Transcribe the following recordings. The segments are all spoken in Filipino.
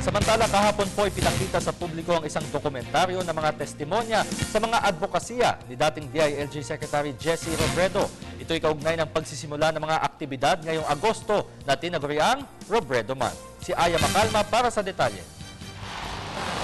Samantala, kahapon po ipinakita sa publiko ang isang dokumentaryo ng mga testimonya sa mga advokasya ni dating DILG Secretary Jesse Robredo. Ito'y kaugnay ng pagsisimula ng mga aktibidad ngayong Agosto na tinaguriang Robredo Month. Si Aya Macalma para sa detalye.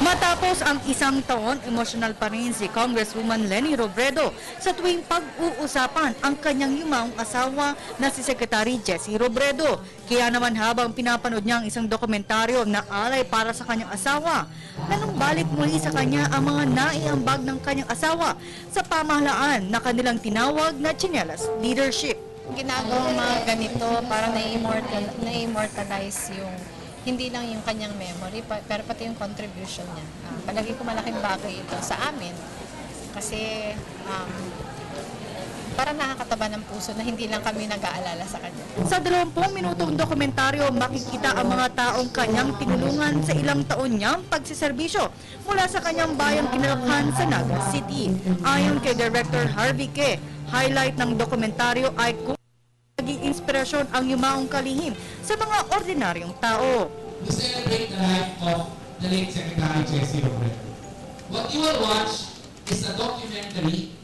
Matapos ang isang taon, emosyonal pa rin si Congresswoman Leni Robredo sa tuwing pag-uusapan ang kanyang yumaong asawa na si Secretary Jesse Robredo. Kaya naman habang pinapanood niya ang isang dokumentaryo na alay para sa kanyang asawa, nanumbalik muli sa kanya ang mga naiambag ng kanyang asawa sa pamahalaan na kanilang tinawag na Chinelas Leadership. Ginagawa mga ganito para na-immortalize yung hindi lang yung kanyang memory, pero pati yung contribution niya. Palagi ko malaking bagay ito sa amin kasi parang nakakataba ng puso na hindi lang kami nag-aalala sa kanya. Sa 20 minutong dokumentaryo, makikita ang mga taong kanyang tinulungan sa ilang taon niyang pagsiservisyo mula sa kanyang bayang Kinalakhan sa Naga City. Ayon kay Director Harvey Ke, highlight ng dokumentaryo ay kung naging inspirasyon ang yumaong kalihim sa mga ordinaryong tao. To celebrate the life of the late Secretary Jesse Robredo. What you will watch is a documentary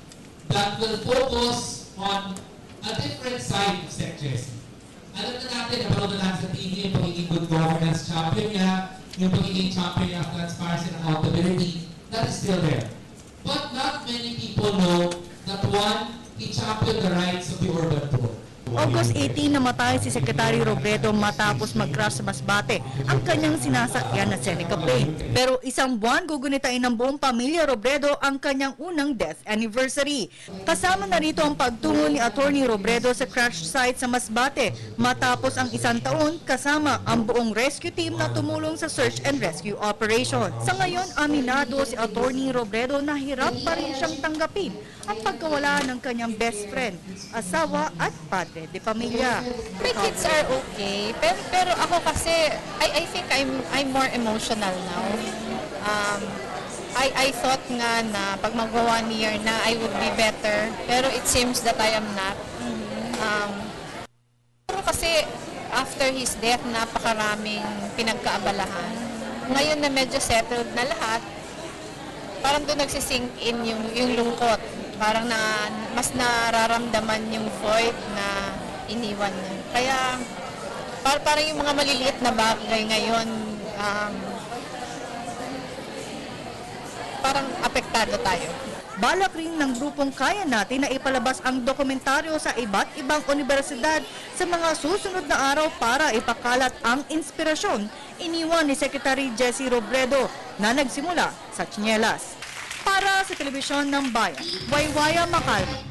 that will focus on a different side of Sec Jesse. Alam na natin, napanood na natin sa TV yung pagiging good governance champion niya, yung pagiging champion niya of transparency and accountability, that is still there. But not many people know that one, he championed the rights of the urban poor. August 18 namatay si Secretary Robredo matapos mag-crash sa Masbate ang kanyang sinasakyan na Seneca plane. Pero isang buwan gugunitain ng buong pamilya Robredo ang kanyang unang death anniversary. Kasama na rito ang pagtungo ni Attorney Robredo sa crash site sa Masbate matapos ang isang taon kasama ang buong rescue team na tumulong sa search and rescue operation. Sa ngayon, aminado si Attorney Robredo na hirap pa rin siyang tanggapin ang pagkawala ng kanyang best friend, asawa at padre de pamilya. My kids are okay, pero ako kasi, I think I'm more emotional now. I thought nga na pag mag-1 year na I would be better, pero it seems that I am not. Pero kasi after his death, napakaraming pinagkaabalahan. Ngayon na medyo settled na lahat, parang doon nagsisink in yung lungkot. Parang mas nararamdaman yung void na iniwan niya. Kaya parang yung mga maliliit na bagay ngayon, parang apektado tayo. Balak rin ng grupong Kaya Natin na ipalabas ang dokumentaryo sa iba't ibang universidad sa mga susunod na araw para ipakalat ang inspirasyon iniwan ni Secretary Jesse Robredo na nagsimula sa Chinelas. Para sa Telebisyon ng Bayan, Waywaya Macalma.